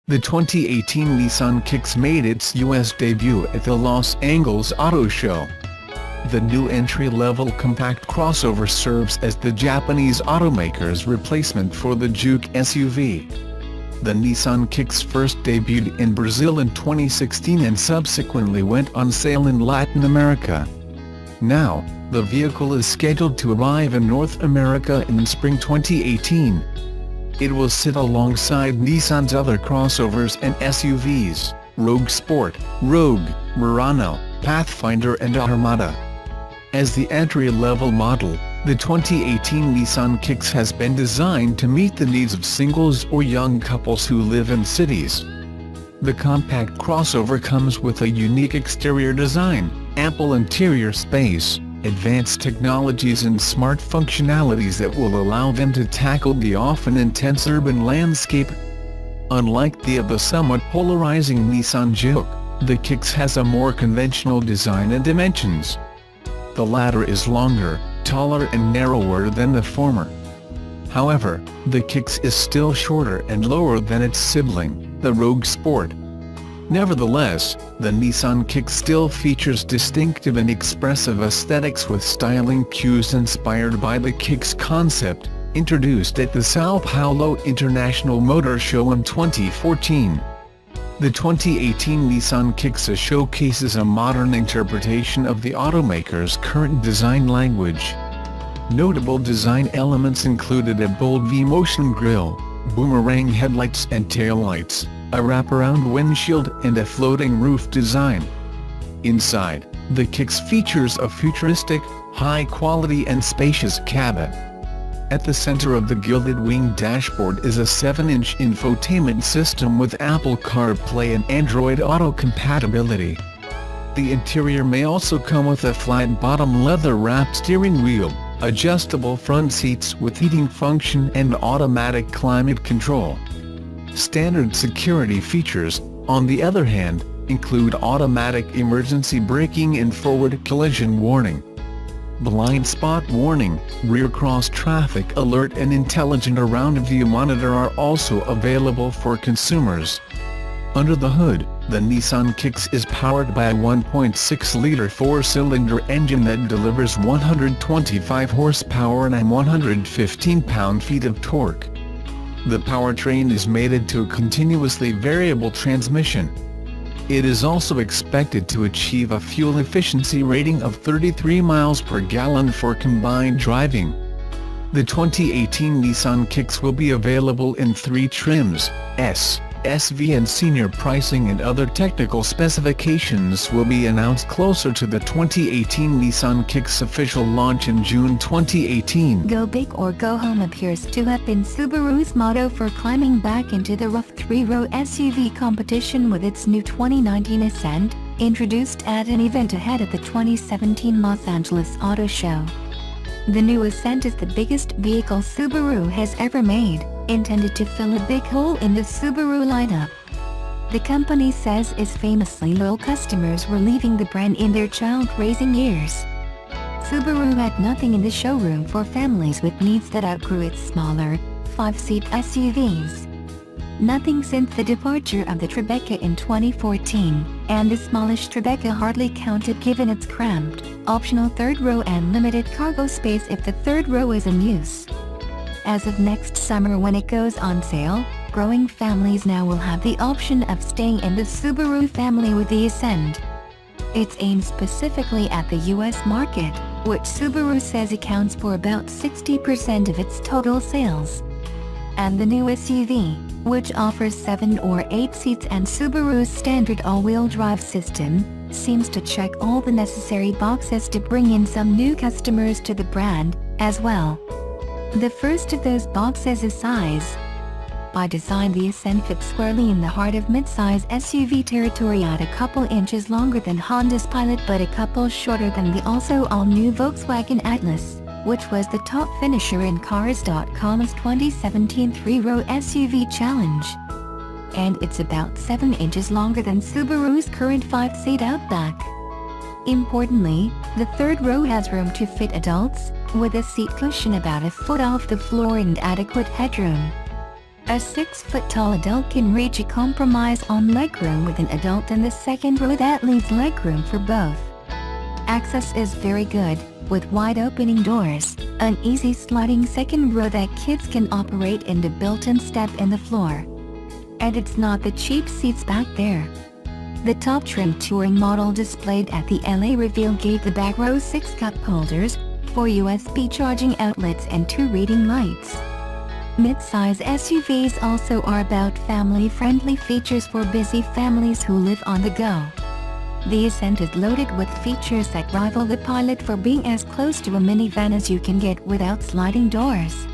The 2018 Nissan Kicks made its U.S. debut at the Los Angeles Auto Show. The new entry-level compact crossover serves as the Japanese automaker's replacement for the Juke SUV. The Nissan Kicks first debuted in Brazil in 2016 and subsequently went on sale in Latin America. Now, the vehicle is scheduled to arrive in North America in spring 2018. It will sit alongside Nissan's other crossovers and SUVs, Rogue Sport, Rogue, Murano, Pathfinder and Armada. As the entry-level model, the 2018 Nissan Kicks has been designed to meet the needs of singles or young couples who live in cities. The compact crossover comes with a unique exterior design, ample interior space, advanced technologies and smart functionalities that will allow them to tackle the often intense urban landscape. Unlike the somewhat polarizing Nissan Juke, the Kicks has a more conventional design and dimensions. The latter is longer, taller and narrower than the former. However, the Kicks is still shorter and lower than its sibling, the Rogue Sport. Nevertheless, the Nissan Kicks still features distinctive and expressive aesthetics with styling cues inspired by the Kicks concept, introduced at the São Paulo International Motor Show in 2014. The 2018 Nissan Kicks showcases a modern interpretation of the automaker's current design language. Notable design elements included a bold V-motion grille, boomerang headlights and taillights, a wraparound windshield and a floating roof design. Inside, the Kicks features a futuristic, high-quality and spacious cabin. At the center of the gilded wing dashboard is a 7-inch infotainment system with Apple CarPlay and Android Auto compatibility. The interior may also come with a flat-bottom leather-wrapped steering wheel, adjustable front seats with heating function and automatic climate control. Standard security features, on the other hand, include automatic emergency braking and forward collision warning. Blind spot warning, rear cross traffic alert and intelligent around-view monitor are also available for consumers. Under the hood, the Nissan Kicks is powered by a 1.6-liter four-cylinder engine that delivers 125 horsepower and 115 pound-feet of torque. The powertrain is mated to a continuously variable transmission. It is also expected to achieve a fuel efficiency rating of 33 miles per gallon for combined driving. The 2018 Nissan Kicks will be available in 3 trims, S, SV and senior. Pricing and other technical specifications will be announced closer to the 2018 Nissan Kicks official launch in June 2018. Go big or go home appears to have been Subaru's motto for climbing back into the rough 3-row SUV competition with its new 2019 Ascent, introduced at an event ahead of the 2017 Los Angeles Auto Show. The new Ascent is the biggest vehicle Subaru has ever made, intended to fill a big hole in the Subaru lineup. The company says its famously loyal customers were leaving the brand in their child-raising years. Subaru had nothing in the showroom for families with needs that outgrew its smaller, 5-seat SUVs. Nothing since the departure of the Tribeca in 2014, and the smallish Tribeca hardly counted given its cramped, optional third row and limited cargo space if the third row is in use. As of next summer when it goes on sale, growing families now will have the option of staying in the Subaru family with the Ascent. It's aimed specifically at the US market, which Subaru says accounts for about 60% of its total sales. And the new SUV, which offers 7 or 8 seats and Subaru's standard all-wheel drive system, seems to check all the necessary boxes to bring in some new customers to the brand, as well. The first of those boxes is size. By design, the Ascent fits squarely in the heart of mid-size SUV territory at a couple inches longer than Honda's Pilot but a couple shorter than the also all-new Volkswagen Atlas, which was the top finisher in Cars.com's 2017 3-row SUV challenge. And it's about 7 inches longer than Subaru's current 5-seat Outback. Importantly, the third row has room to fit adults, with a seat cushion about a foot off the floor and adequate headroom. A 6-foot-tall adult can reach a compromise on legroom with an adult in the second row that leaves legroom for both. Access is very good, with wide opening doors, an easy sliding second row that kids can operate and a built-in step in the floor. And it's not the cheap seats back there. The top trim touring model displayed at the LA reveal gave the back row 6 cup holders, 4 USB charging outlets and 2 reading lights. Mid-size SUVs also are about family-friendly features for busy families who live on the go. The Ascent is loaded with features that rival the Pilot for being as close to a minivan as you can get without sliding doors.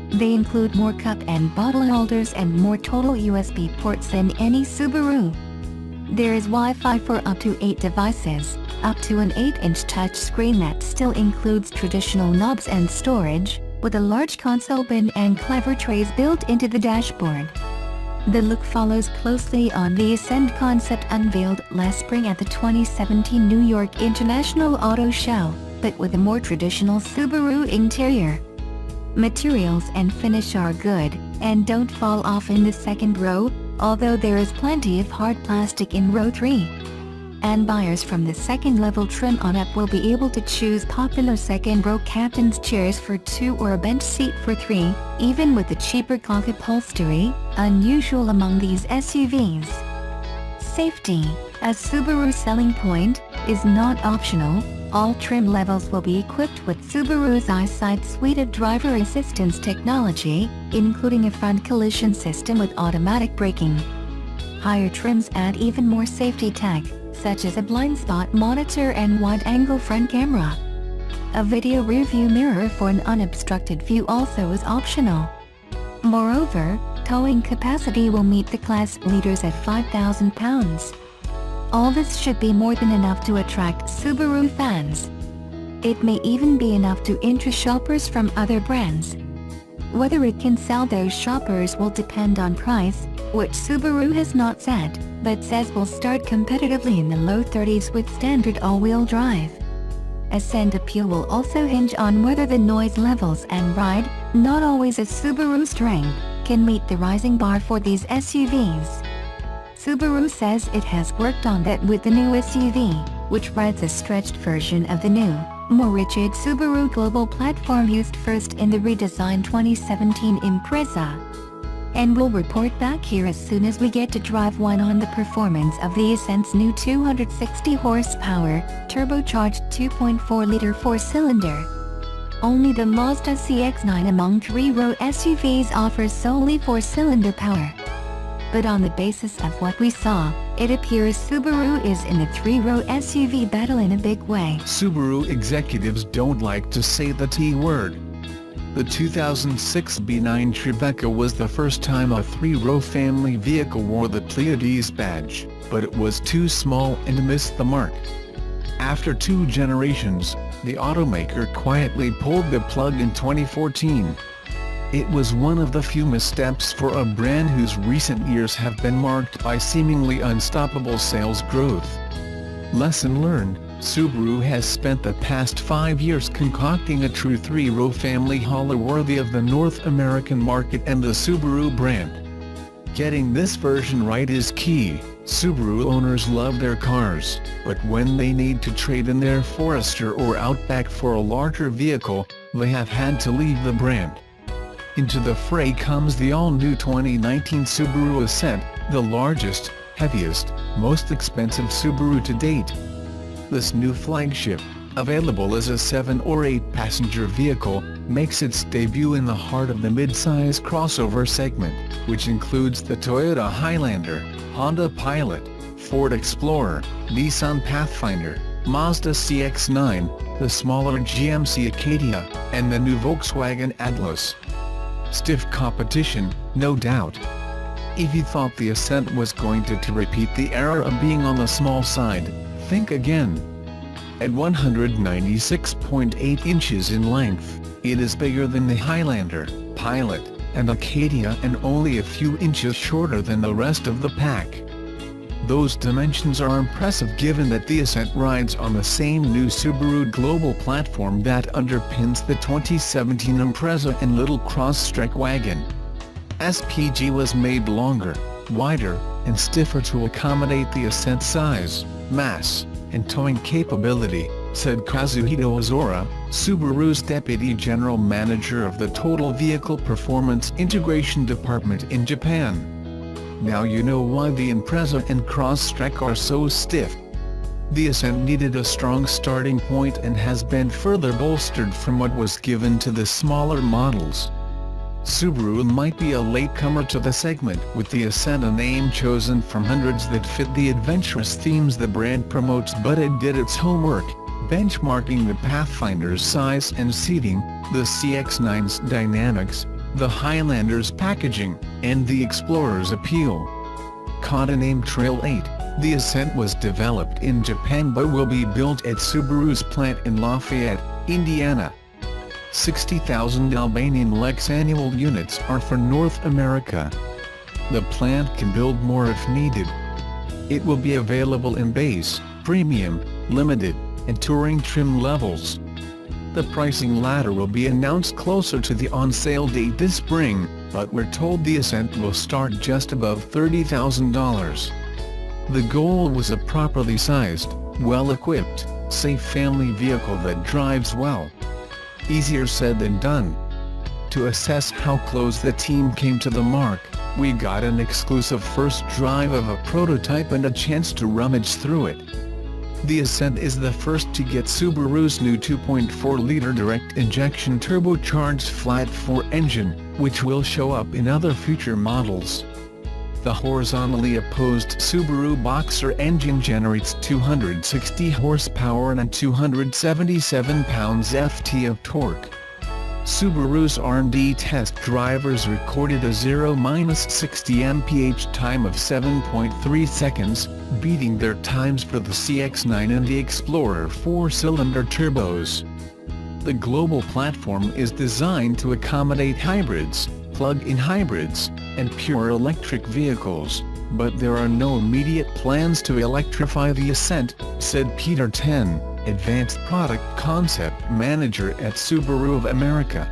They include more cup and bottle holders and more total USB ports than any Subaru. There is Wi-Fi for up to 8 devices, up to an 8-inch touchscreen that still includes traditional knobs and storage, with a large console bin and clever trays built into the dashboard. The look follows closely on the Ascent concept unveiled last spring at the 2017 New York International Auto Show, but with a more traditional Subaru interior. Materials and finish are good, and don't fall off in the second row, although there is plenty of hard plastic in row 3. And buyers from the second-level trim on up will be able to choose popular second-row captain's chairs for 2 or a bench seat for 3, even with the cheaper cloth upholstery, unusual among these SUVs. Safety, a Subaru selling point, is not optional. All trim levels will be equipped with Subaru's EyeSight suite of driver assistance technology, including a front collision system with automatic braking. Higher trims add even more safety tech, such as a blind spot monitor and wide-angle front camera. A video rearview mirror for an unobstructed view also is optional. Moreover, towing capacity will meet the class leaders at 5,000 pounds. All this should be more than enough to attract Subaru fans. It may even be enough to interest shoppers from other brands. Whether it can sell those shoppers will depend on price, which Subaru has not said, but says will start competitively in the low 30s with standard all-wheel drive. Ascent appeal will also hinge on whether the noise levels and ride, not always a Subaru strength, can meet the rising bar for these SUVs. Subaru says it has worked on that with the new SUV, which rides a stretched version of the new, more rigid Subaru global platform used first in the redesigned 2017 Impreza. And we'll report back here as soon as we get to drive one on the performance of the Ascent's new 260 horsepower, turbocharged 2.4-liter 4-cylinder. Only the Mazda CX-9 among 3-row SUVs offers solely 4-cylinder power. But on the basis of what we saw, it appears Subaru is in the 3-row SUV battle in a big way. Subaru executives don't like to say the T word. The 2006 B9 Tribeca was the first time a 3-row family vehicle wore the Pleiades badge, but it was too small and missed the mark. After 2 generations, the automaker quietly pulled the plug in 2014. It was one of the few missteps for a brand whose recent years have been marked by seemingly unstoppable sales growth. Lesson learned: Subaru has spent the past 5 years concocting a true 3-row family hauler worthy of the North American market and the Subaru brand. Getting this version right is key. Subaru owners love their cars, but when they need to trade in their Forester or Outback for a larger vehicle, they have had to leave the brand. Into the fray comes the all-new 2019 Subaru Ascent, the largest, heaviest, most expensive Subaru to date. This new flagship, available as a 7 or 8 passenger vehicle, makes its debut in the heart of the mid-size crossover segment, which includes the Toyota Highlander, Honda Pilot, Ford Explorer, Nissan Pathfinder, Mazda CX-9, the smaller GMC Acadia, and the new Volkswagen Atlas. Stiff competition, no doubt. If you thought the Ascent was going to repeat the era of being on the small side, think again. At 196.8 inches in length, it is bigger than the Highlander, Pilot, and Acadia and only a few inches shorter than the rest of the pack. Those dimensions are impressive given that the Ascent rides on the same new Subaru global platform that underpins the 2017 Impreza and Little Cross Strike wagon. SPG was made longer, wider, and stiffer to accommodate the Ascent size, mass, and towing capability, said Kazuhito Ozora, Subaru's Deputy General Manager of the Total Vehicle Performance Integration Department in Japan. Now you know why the Impreza and Crosstrek are so stiff. The Ascent needed a strong starting point and has been further bolstered from what was given to the smaller models. Subaru might be a latecomer to the segment, with the Ascent a name chosen from hundreds that fit the adventurous themes the brand promotes, but it did its homework, benchmarking the Pathfinder's size and seating, the CX-9's dynamics, the Highlander's packaging, and the Explorer's appeal. Codenamed Trail 8, the Ascent was developed in Japan but will be built at Subaru's plant in Lafayette, Indiana. 60,000 Albanian Lex annual units are for North America. The plant can build more if needed. It will be available in base, premium, limited, and touring trim levels. The pricing ladder will be announced closer to the on-sale date this spring, but we're told the Ascent will start just above $30,000. The goal was a properly sized, well-equipped, safe family vehicle that drives well. Easier said than done. To assess how close the team came to the mark, we got an exclusive first drive of a prototype and a chance to rummage through it. The Ascent is the first to get Subaru's new 2.4-liter direct-injection turbocharged flat-4 engine, which will show up in other future models. The horizontally opposed Subaru Boxer engine generates 260 horsepower and 277 pounds-ft of torque. Subaru's R&D test drivers recorded a 0–60 mph time of 7.3 seconds, beating their times for the CX-9 and the Explorer 4-cylinder turbos. The global platform is designed to accommodate hybrids, plug-in hybrids, and pure electric vehicles, but there are no immediate plans to electrify the Ascent, said Peter Ten, Advanced Product Concept Manager at Subaru of America.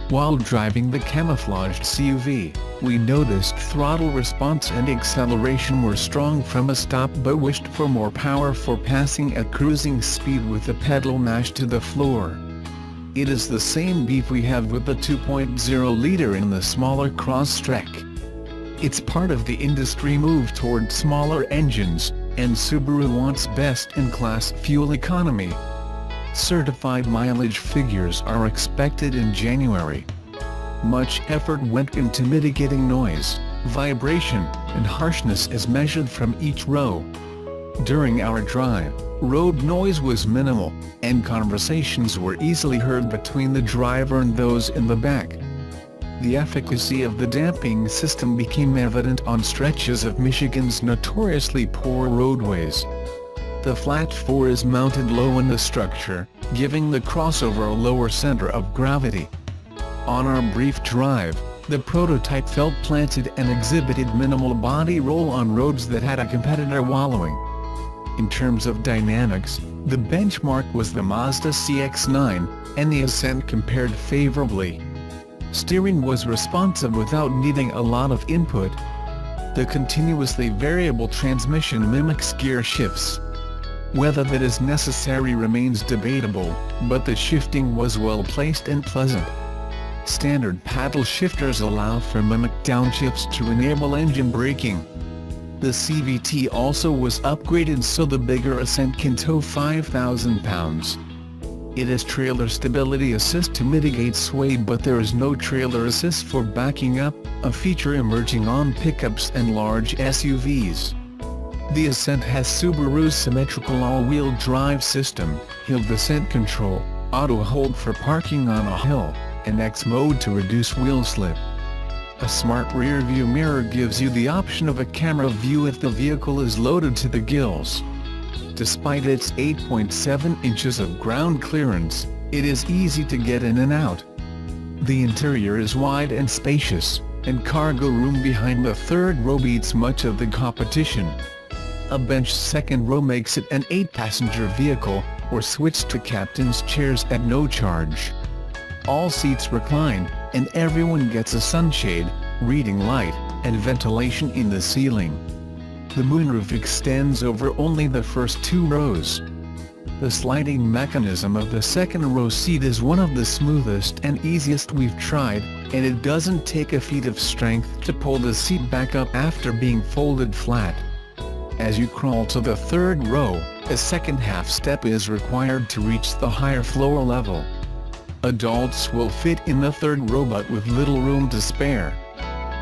While driving the camouflaged SUV, we noticed throttle response and acceleration were strong from a stop but wished for more power for passing at cruising speed with the pedal mashed to the floor. It is the same beef we have with the 2.0-liter in the smaller Crosstrek. It's part of the industry move toward smaller engines, and Subaru wants best-in-class fuel economy. Certified mileage figures are expected in January. Much effort went into mitigating noise, vibration, and harshness as measured from each row. During our drive, road noise was minimal, and conversations were easily heard between the driver and those in the back. The efficacy of the damping system became evident on stretches of Michigan's notoriously poor roadways. The flat 4 is mounted low in the structure, giving the crossover a lower center of gravity. On our brief drive, the prototype felt planted and exhibited minimal body roll on roads that had a competitor wallowing. In terms of dynamics, the benchmark was the Mazda CX-9, and the Ascent compared favorably. Steering was responsive without needing a lot of input. The continuously variable transmission mimics gear shifts. Whether that is necessary remains debatable, but the shifting was well placed and pleasant. Standard paddle shifters allow for mimic downshifts to enable engine braking. The CVT also was upgraded so the bigger Ascent can tow 5,000 pounds. It has trailer stability assist to mitigate sway, but there is no trailer assist for backing up, a feature emerging on pickups and large SUVs. The Ascent has Subaru's symmetrical all-wheel drive system, hill descent control, auto hold for parking on a hill, and X mode to reduce wheel slip. A smart rear-view mirror gives you the option of a camera view if the vehicle is loaded to the gills. Despite its 8.7 inches of ground clearance, it is easy to get in and out. The interior is wide and spacious, and cargo room behind the third row beats much of the competition. A bench second row makes it an 8-passenger vehicle, or switch to captain's chairs at no charge. All seats recline, and everyone gets a sunshade, reading light, and ventilation in the ceiling. The moonroof extends over only the first 2 rows. The sliding mechanism of the second row seat is one of the smoothest and easiest we've tried, and it doesn't take a feat of strength to pull the seat back up after being folded flat. As you crawl to the third row, a second half step is required to reach the higher floor level. Adults will fit in the third row but with little room to spare.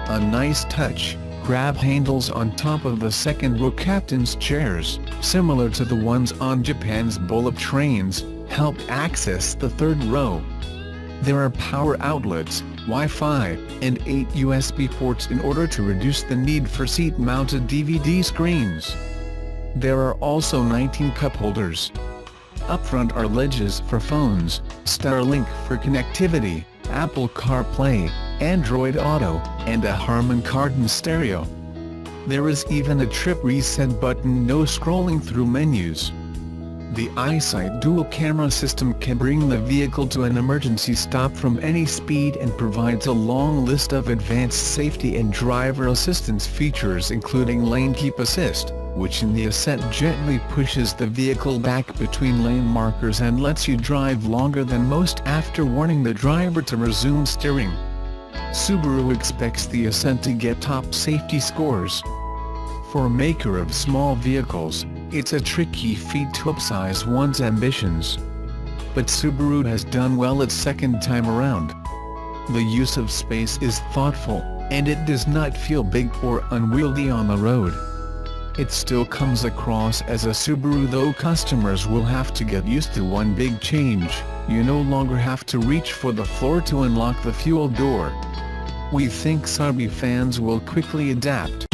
A nice touch, grab handles on top of the second row captain's chairs, similar to the ones on Japan's bullet trains, help access the third row. There are power outlets, Wi-Fi, and 8 USB ports in order to reduce the need for seat-mounted DVD screens. There are also 19 cup holders. Up front are ledges for phones, Starlink for connectivity, Apple CarPlay, Android Auto, and a Harman Kardon stereo. There is even a trip reset button, no scrolling through menus. The EyeSight dual camera system can bring the vehicle to an emergency stop from any speed and provides a long list of advanced safety and driver assistance features, including lane keep assist, which in the ascent gently pushes the vehicle back between lane markers and lets you drive longer than most after warning the driver to resume steering. Subaru expects the Ascent to get top safety scores. For a maker of small vehicles, it's a tricky feat to upsize one's ambitions. But Subaru has done well its second time around. The use of space is thoughtful, and it does not feel big or unwieldy on the road. It still comes across as a Subaru, though customers will have to get used to one big change: you no longer have to reach for the floor to unlock the fuel door. We think Subaru fans will quickly adapt.